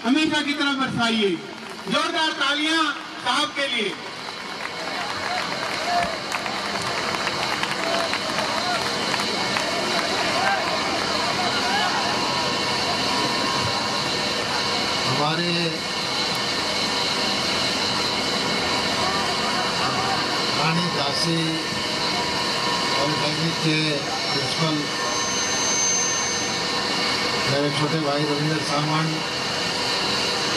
हमेशा की तरह बरसाइए। जोरदार तालियां साहब के लिए। हमारे रानी दासी पॉलिटेक्निक के प्रिंसिपल मेरे छोटे भाई रविंद्र सामंत,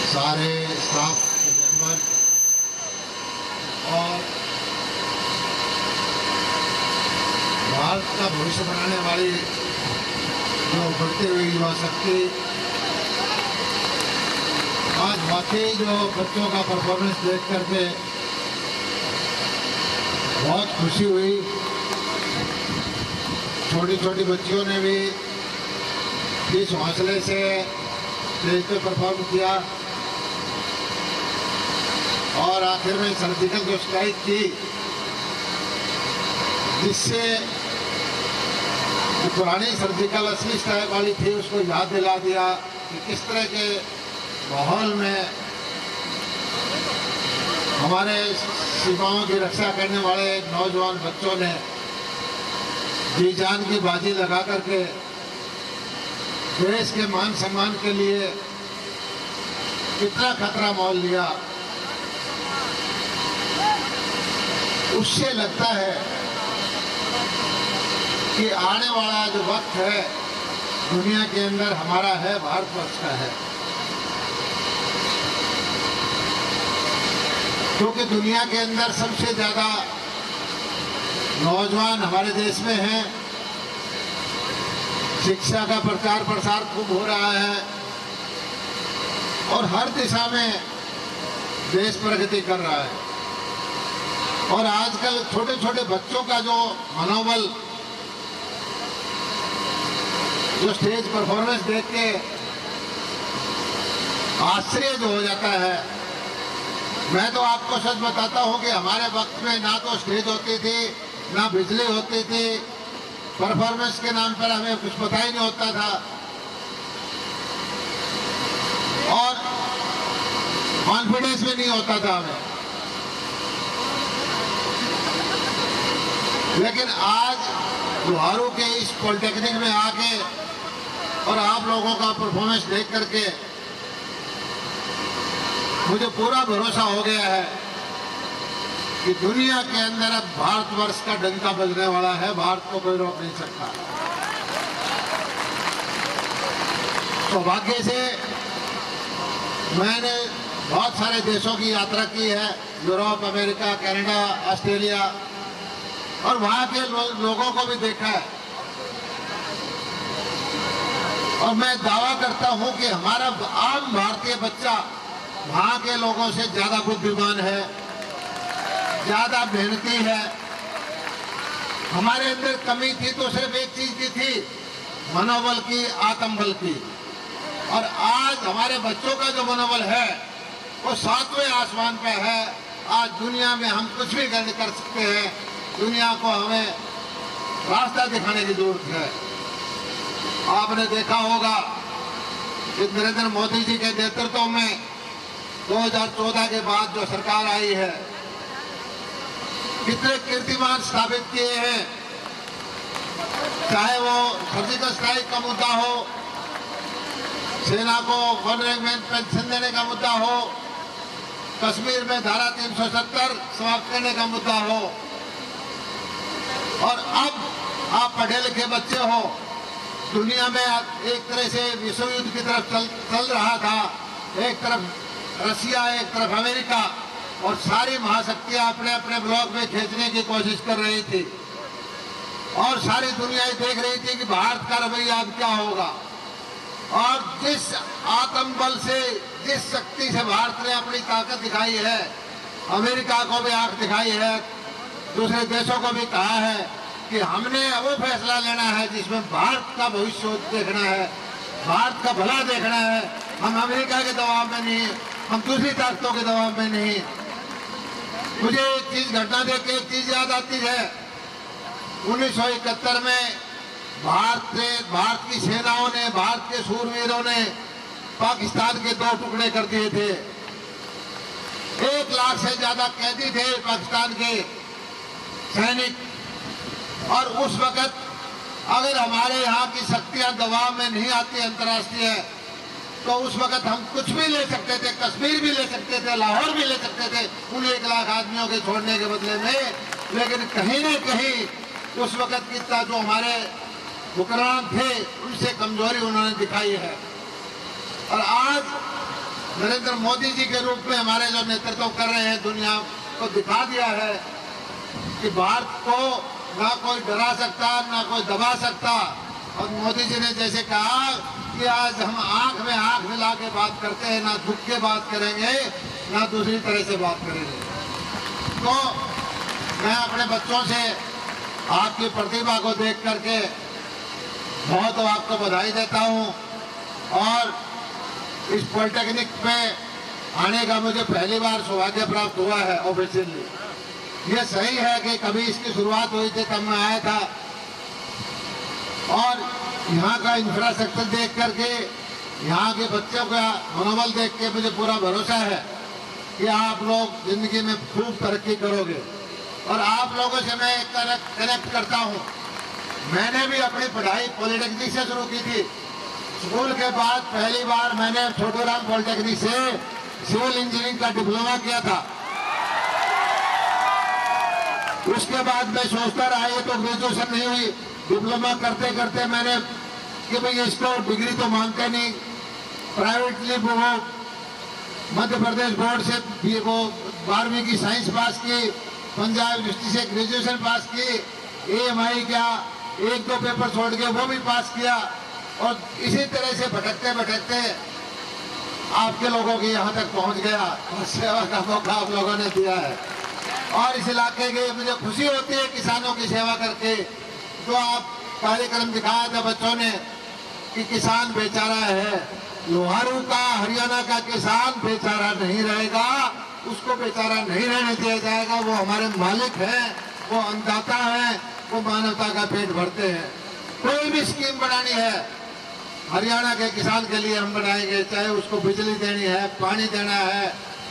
सारे स्टाफ के मेंबर और भारत का भविष्य बनाने वाली जो बढ़ती हुई युवा शक्ति, आज वाकई जो बच्चों का परफॉर्मेंस देख करके बहुत खुशी हुई। छोटी छोटी बच्चियों ने भी इस हौसले से स्टेज पे परफॉर्म किया और आखिर में सर्जिकल जो स्ट्राइक की, जिससे जो पुरानी सर्जिकल असली स्ट्राइक वाली थी उसको याद दिला दिया कि किस तरह के माहौल में हमारे सीमाओं की रक्षा करने वाले नौजवान बच्चों ने जी जान की बाजी लगा करके देश के मान सम्मान के लिए कितना खतरा मोल लिया। उससे लगता है कि आने वाला जो वक्त है दुनिया के अंदर हमारा है, भारतवर्ष का है, क्योंकि दुनिया के अंदर सबसे ज्यादा नौजवान हमारे देश में हैं। शिक्षा का प्रचार प्रसार खूब हो रहा है और हर दिशा में देश प्रगति कर रहा है। और आजकल छोटे छोटे बच्चों का जो मनोबल, जो स्टेज परफॉर्मेंस देख के आश्चर्य जो हो जाता है। मैं तो आपको सच बताता हूं कि हमारे वक्त में ना तो स्टेज होती थी, ना बिजली होती थी, परफॉर्मेंस के नाम पर हमें कुछ पता ही नहीं होता था और कॉन्फिडेंस भी नहीं होता था हमें। लेकिन आज लोहारू के इस पॉलिटेक्निक में आके और आप लोगों का परफॉर्मेंस देख करके मुझे पूरा भरोसा हो गया है कि दुनिया के अंदर अब भारतवर्ष का डंका बजने वाला है। भारत को कोई रोक नहीं सकता। सौभाग्य से मैंने बहुत सारे देशों की यात्रा की है, यूरोप, अमेरिका, कनाडा, ऑस्ट्रेलिया, और वहां के लोगों को भी देखा है। और मैं दावा करता हूं कि हमारा आम भारतीय बच्चा वहां के लोगों से ज्यादा बुद्धिमान है, ज्यादा मेहनती है। हमारे अंदर कमी थी तो सिर्फ एक चीज की थी, मनोबल की, आत्मबल की। और आज हमारे बच्चों का जो मनोबल है वो 7वें आसमान पे है। आज दुनिया में हम कुछ भी कर सकते हैं। दुनिया को हमें रास्ता दिखाने की जरूरत है। आपने देखा होगा कि नरेंद्र मोदी जी के नेतृत्व में 2014 के बाद जो सरकार आई है, कितने कीर्तिमान स्थापित किए हैं। चाहे वो सर्जिकल स्ट्राइक का मुद्दा हो, सेना को वन रैंक पेंशन देने का मुद्दा हो, कश्मीर में धारा 370 समाप्त करने का मुद्दा हो, और अब आप पढ़े लिखे बच्चे हो। दुनिया में एक तरह से विश्व युद्ध की तरफ चल रहा था। एक तरफ रसिया, एक तरफ अमेरिका, और सारी महाशक्तियां अपने अपने ब्लॉक में खींचने की कोशिश कर रही थी। और सारी दुनिया देख रही थी कि भारत का रवैया अब क्या होगा। और जिस आत्मबल से, जिस शक्ति से भारत ने अपनी ताकत दिखाई है, अमेरिका को भी आंख दिखाई है, दूसरे देशों को भी कहा है कि हमने वो फैसला लेना है जिसमें भारत का भविष्य देखना है, भारत का भला देखना है। हम अमेरिका के दबाव में नहीं, हम दूसरी ताकतों के दबाव में नहीं। मुझे एक चीज, घटना देख के एक चीज याद आती है। 1971 में भारत की सेनाओं ने, भारत के सूरवीरों ने पाकिस्तान के 2 टुकड़े कर दिए थे। 1 लाख से ज्यादा कैदी थे पाकिस्तान के सैनिक। और उस वक्त अगर हमारे यहाँ की शक्तियां दबाव में नहीं आती अंतर्राष्ट्रीय, तो उस वक्त हम कुछ भी ले सकते थे, कश्मीर भी ले सकते थे, लाहौर भी ले सकते थे उन 1 लाख आदमियों के छोड़ने के बदले में। लेकिन कहीं न कहीं उस वक्त की जो हमारे हुक्मरान थे उनसे कमजोरी उन्होंने दिखाई है। और आज नरेंद्र मोदी जी के रूप में हमारे जो नेतृत्व कर रहे हैं, दुनिया को दिखा दिया है कि भारत को ना कोई डरा सकता, ना कोई दबा सकता। और मोदी जी ने जैसे कहा कि आज हम आंख में आंख मिला के बात करते हैं, ना दुख के बात करेंगे, ना दूसरी तरह से बात करेंगे। तो मैं अपने बच्चों से आपकी प्रतिभा को देख करके बहुत आपको बधाई देता हूं। और इस पॉलिटेक्निक में आने का मुझे पहली बार सौभाग्य प्राप्त हुआ है ऑफिशियली। ये सही है कि कभी इसकी शुरुआत हुई थी तब मैं आया था, और यहाँ का इंफ्रास्ट्रक्चर देख करके, यहाँ के बच्चों का मनोबल देख के मुझे पूरा भरोसा है कि आप लोग जिंदगी में खूब तरक्की करोगे। और आप लोगों से मैं कनेक्ट करता हूँ। मैंने भी अपनी पढ़ाई पॉलिटेक्निक से शुरू की थी। स्कूल के बाद पहली बार मैंने छोटूराम पॉलिटेक्निक से सिविल इंजीनियरिंग का डिप्लोमा किया था। उसके बाद मैं सोचता रहा ये तो ग्रेजुएशन नहीं हुई, डिप्लोमा करते करते मैंने कि भाई इसको डिग्री तो मांगते नहीं, प्राइवेटली वो मध्य प्रदेश बोर्ड से भी वो 12वीं की साइंस पास की, पंजाब यूनिवर्सिटी से ग्रेजुएशन पास की, AMI क्या 1-2 पेपर छोड़ के वो भी पास किया। और इसी तरह से भटकते भटकते आपके लोगों की यहाँ तक पहुँच गया और सेवा का मौका आप लोगों ने दिया है। और इस इलाके की मुझे खुशी होती है किसानों की सेवा करके। जो आप कार्यक्रम दिखाया था बच्चों ने कि किसान बेचारा है, लोहारू का हरियाणा का किसान बेचारा नहीं रहेगा, उसको बेचारा नहीं रहने दिया जाएगा। वो हमारे मालिक हैं, वो अन्नदाता हैं, वो मानवता का पेट भरते हैं। कोई भी स्कीम बनानी है हरियाणा के किसान के लिए हम बनाएंगे, चाहे उसको बिजली देनी है, पानी देना है,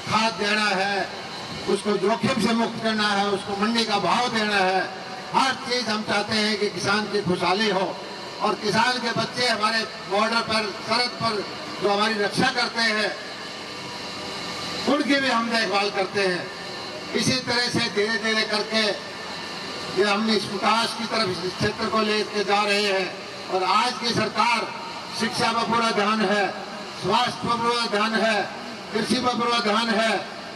खाद देना है, उसको जोखिम से मुक्त करना है, उसको मंडी का भाव देना है। हर चीज हम चाहते हैं कि किसान की खुशहाली हो। और किसान के बच्चे हमारे बॉर्डर पर, सरहद पर जो हमारी रक्षा करते हैं, उनकी भी हम देखभाल करते हैं। इसी तरह से धीरे धीरे करके ये हम इस विकास की तरफ इस क्षेत्र को लेकर जा रहे हैं। और आज की सरकार शिक्षा पर पूरा ध्यान है, स्वास्थ्य पर पूरा ध्यान है, कृषि पर पूरा ध्यान है।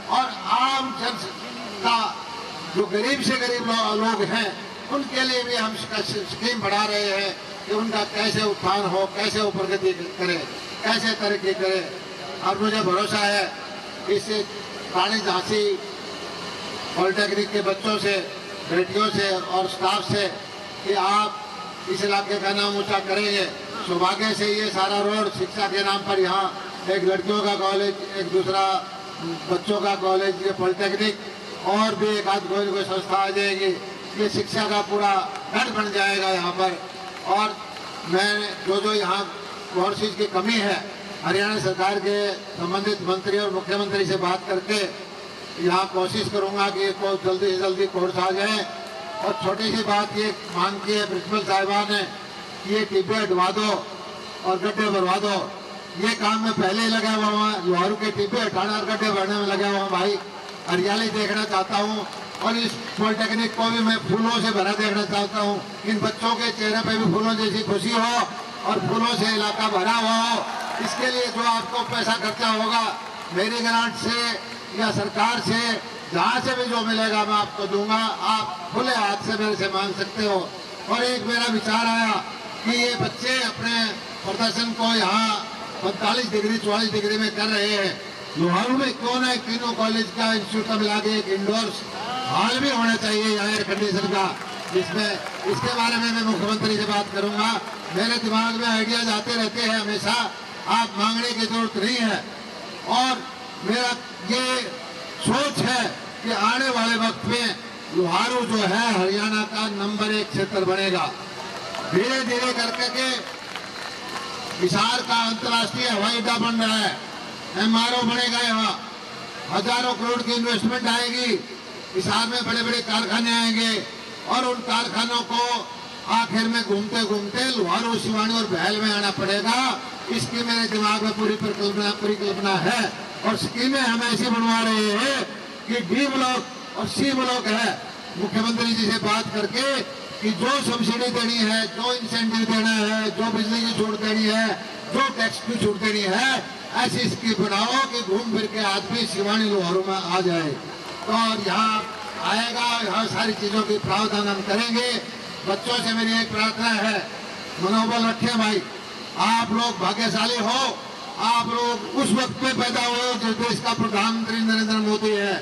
और आम जन का जो गरीब से गरीब लोग हैं उनके लिए भी हम स्कीम बढ़ा रहे हैं कि उनका कैसे उत्थान हो, कैसे वो प्रगति करे, कैसे तरक्की करे। और मुझे भरोसा है इस रानी झांसी पॉलिटेक्निक के बच्चों से, बेटियों से और स्टाफ से कि आप इस इलाके का नाम ऊंचा करेंगे। सौभाग्य से ये सारा रोड शिक्षा के नाम पर, यहाँ एक लड़कियों का कॉलेज, एक दूसरा बच्चों का कॉलेज, ये पॉलिटेक्निक, और भी एक आध कोई संस्था आ जाएगी। ये शिक्षा का पूरा गढ़ बन जाएगा यहाँ पर। और मैं जो यहाँ कोर्सेज की कमी है, हरियाणा सरकार के संबंधित मंत्री और मुख्यमंत्री से बात करके यहाँ कोशिश करूँगा कि इसको जल्दी से जल्दी कोर्स आ जाए। और छोटी सी बात ये मांग की है प्रिंसिपल साहिबा ने कि ये टिब्बे हटवा दो और गड्ढे भरवा दो। ये काम में पहले ही लगा हुआ हूँ, लोहारू के टिब्बे हटाना और गड्ढे भरने में लगा हुआ हूँ भाई। हरियाली देखना चाहता हूँ और इस पॉलिटेक्निक को भी मैं फूलों से भरा देखना चाहता हूँ। इन बच्चों के चेहरे पे भी फूलों जैसी खुशी हो और फूलों से इलाका भरा हुआ हो। इसके लिए जो आपको पैसा खर्चा होगा मेरी ग्रांट से या सरकार से, जहाँ से भी जो मिलेगा मैं आपको दूंगा। आप खुले हाथ से मेरे से मांग सकते हो। और एक मेरा विचार आया कि ये बच्चे अपने प्रदर्शन को यहाँ 45 डिग्री 44 डिग्री में कर रहे हैं, लोहारू में क्यों ना तीनों कॉलेज का इंस्टीट्यूट मिला के एक इंडोर हॉल भी होना चाहिए एयर कंडीशन का, जिसमें इसके बारे में मैं मुख्यमंत्री से बात करूंगा। मेरे दिमाग में आइडियाज आते रहते हैं हमेशा, आप मांगने की जरूरत नहीं है। और मेरा ये सोच है कि आने वाले वक्त में लोहारू जो है हरियाणा का नंबर 1 क्षेत्र बनेगा। धीरे धीरे करके के हिसार का अंतर्राष्ट्रीय हवाई अड्डा बन रहा है, MRO बनेगा, यहाँ हजारों करोड़ की इन्वेस्टमेंट आएगी। हिसार में बड़े बड़े कारखाने आएंगे और उन कारखानों को आखिर में घूमते घूमते लोहारू, सिवानी और बहल में आना पड़ेगा। इसकी मेरे दिमाग में पूरी परिकल्पना है और स्कीमें हम ऐसी बनवा रहे हैं कि D ब्लॉक और C ब्लॉक है। मुख्यमंत्री जी से बात करके कि जो सब्सिडी देनी है, जो इंसेंटिव देना है, जो बिजली की छूट देनी है, जो टैक्स की छूट देनी है, ऐसी स्कीम बनाओ कि घूम फिर के आदमी सिवानी लोहारू में आ जाए। तो और यहाँ आएगा, यहाँ सारी चीजों की प्रावधान हम करेंगे। बच्चों से मेरी एक प्रार्थना है, मनोबल रखें भाई, आप लोग भाग्यशाली हो। आप लोग उस वक्त में पैदा हुए जो देश का प्रधानमंत्री नरेंद्र मोदी है।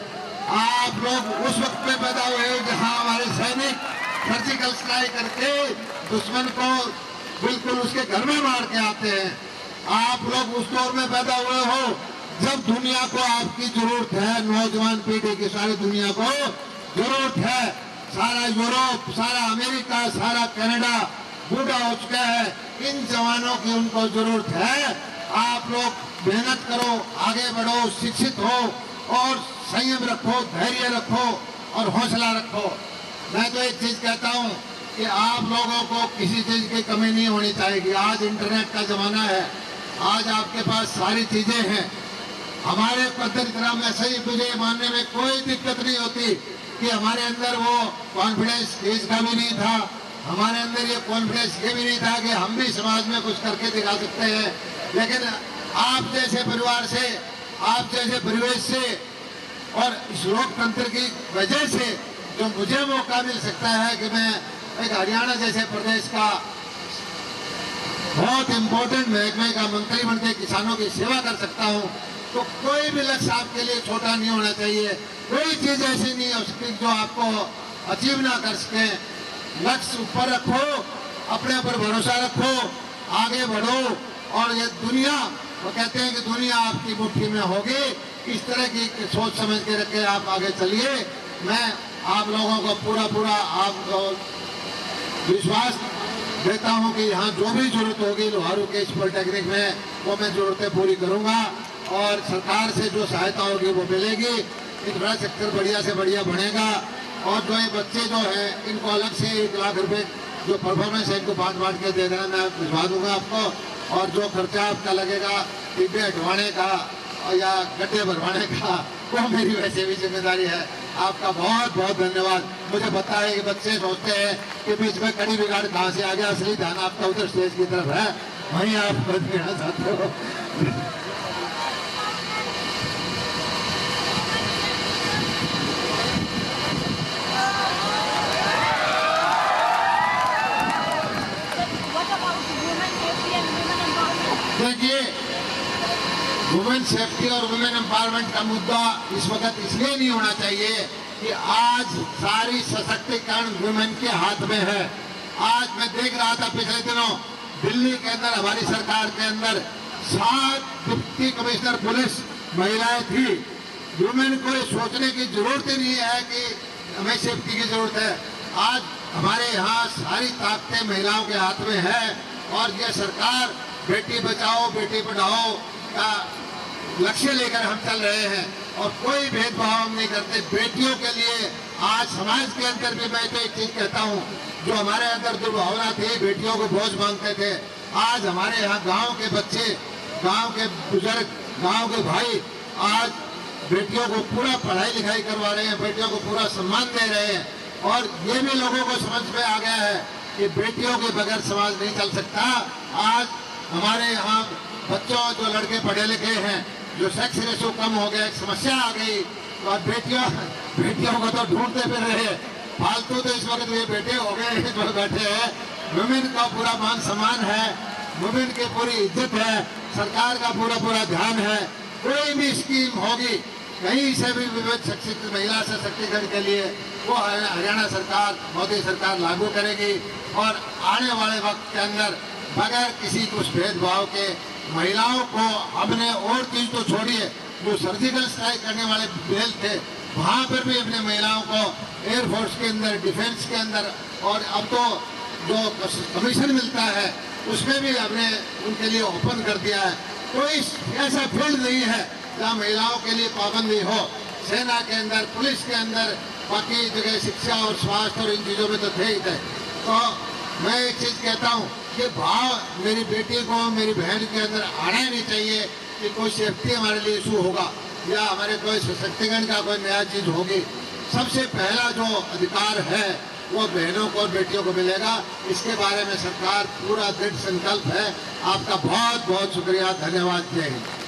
आप लोग उस वक्त में पैदा हुए जहां हमारे सैनिक सर्जिकल स्ट्राइक करके दुश्मन को बिल्कुल उसके घर में मार के आते हैं। आप लोग उस दौर में पैदा हुए हो जब दुनिया को आपकी जरूरत है, नौजवान पीढ़ी की सारी दुनिया को जरूरत है। सारा यूरोप, सारा अमेरिका, सारा कनाडा बूढ़ा हो चुका है, इन जवानों की उनको जरूरत है। आप लोग मेहनत करो, आगे बढ़ो, शिक्षित हो और संयम रखो, धैर्य रखो और हौसला रखो। मैं तो एक चीज कहता हूँ कि आप लोगों को किसी चीज की कमी नहीं होनी चाहिए। आज इंटरनेट का जमाना है, आज आपके पास सारी चीजें हैं। हमारे पद्धतिक्रम में सही मुझे मानने में कोई दिक्कत नहीं होती कि हमारे अंदर वो कॉन्फिडेंस इसका भी नहीं था, हमारे अंदर ये कॉन्फिडेंस ये भी नहीं था कि हम भी समाज में कुछ करके दिखा सकते हैं। लेकिन आप जैसे परिवार से, आप जैसे परिवेश से और इस लोकतंत्र की वजह से जो मुझे मौका मिल सकता है कि मैं एक हरियाणा जैसे प्रदेश का बहुत इम्पोर्टेंट महकमे का मंत्री बनकर किसानों की सेवा कर सकता हूँ, तो कोई भी लक्ष्य आपके लिए छोटा नहीं होना चाहिए। कोई चीज ऐसी नहीं हो सकती जो आपको अचीव ना कर सके। लक्ष्य ऊपर रखो, अपने ऊपर भरोसा रखो, आगे बढ़ो और ये दुनिया, वो कहते हैं कि दुनिया आपकी मुट्ठी में होगी। इस तरह की सोच समझ के रखे आप आगे चलिए। मैं आप लोगों को पूरा आपको विश्वास देता हूं कि यहाँ जो भी जरूरत होगी लोहारू के इस पॉलिटेक्निक में, वो मैं जरूरतें पूरी करूंगा और सरकार से जो सहायता होगी वो मिलेगी। इंफ्रास्ट्रक्चर बढ़िया से बढ़िया बनेगा और जो ये बच्चे जो हैं इनको अलग से 1 लाख रुपए जो परफॉर्मेंस है इनको बांट के दे देना, मैं भिजवा दूंगा आपको। और जो खर्चा आपका लगेगा डिब्बे हटवाने का या गड्ढे भरवाने का, वो मेरी वैसे भी जिम्मेदारी है। आपका बहुत बहुत धन्यवाद। मुझे पता है कि बच्चे सोचते हैं कि बीच में कड़ी बिगाड़ कहाँ से आ गया, असली ध्यान आपका उधर स्टेज की तरफ है, वहीं आप देना चाहते हो। देखिए, वुमेन सेफ्टी और वुमेन एम्पावरमेंट का मुद्दा इस वक्त इसलिए नहीं होना चाहिए कि आज सारी सशक्तिकरण वुमेन के हाथ में है। आज मैं देख रहा था पिछले दिनों दिल्ली के अंदर हमारी सरकार के अंदर 7 डिप्टी कमिश्नर पुलिस महिलाएं थी। वुमेन को सोचने की जरूरत ही नहीं है कि हमें सेफ्टी की जरूरत है। आज हमारे यहाँ सारी ताकतें महिलाओं के हाथ में है और यह सरकार बेटी बचाओ बेटी पढ़ाओ का लक्ष्य लेकर हम चल रहे हैं और कोई भेदभाव हम नहीं करते। बेटियों के लिए आज समाज के अंदर भी मैं तो एक चीज कहता हूँ, जो हमारे अंदर दुर्भावना थी, बेटियों को बोझ मानते थे, आज हमारे यहाँ गांव के बच्चे, गांव के बुजुर्ग, गांव के भाई आज बेटियों को पूरा पढ़ाई लिखाई करवा रहे हैं, बेटियों को पूरा सम्मान दे रहे हैं। और ये भी लोगों को समझ में आ गया है कि बेटियों के बगैर समाज नहीं चल सकता। आज हमारे यहाँ बच्चों, जो लड़के पढ़े लिखे हैं, जो सेक्स रेशो कम हो गया, एक समस्या आ गई और बेटियों को तो ढूंढते फिर रहे। फालतू तो इस वक्त ये बेटे हो गए जो बैठे हैं। वुमेन का पूरा मान सम्मान है, वुमेन की पूरी इज्जत है, सरकार का पूरा ध्यान है। कोई भी स्कीम होगी कहीं से भी महिला सशक्तिकरण के लिए वो हरियाणा सरकार, मोदी सरकार लागू करेगी और आने वाले वक्त के अंदर बगैर किसी कुछ भेदभाव के महिलाओं को हमने, और चीज तो छोड़िए, जो सर्जिकल स्ट्राइक करने वाले बेल थे वहां पर भी अपने महिलाओं को एयरफोर्स के अंदर, डिफेंस के अंदर और अब तो जो कमीशन मिलता है उसमें भी हमने उनके लिए ओपन कर दिया है। कोई ऐसा फील्ड नहीं है जहाँ महिलाओं के लिए पाबंदी हो। सेना के अंदर, पुलिस के अंदर, बाकी जगह शिक्षा और स्वास्थ्य और इन चीज़ों में तो थे ही थे। तो मैं एक चीज़ कहता हूँ कि भाव मेरी बेटी को, मेरी बहन के अंदर आना ही नहीं चाहिए कि कोई सेफ्टी हमारे लिए इशू होगा या हमारे कोई सशक्तिकरण का कोई नया चीज़ होगी। सबसे पहला जो अधिकार है वो बहनों को और बेटियों को मिलेगा। इसके बारे में सरकार पूरा दृढ़ संकल्प है। आपका बहुत बहुत शुक्रिया, धन्यवाद, जय हिंद।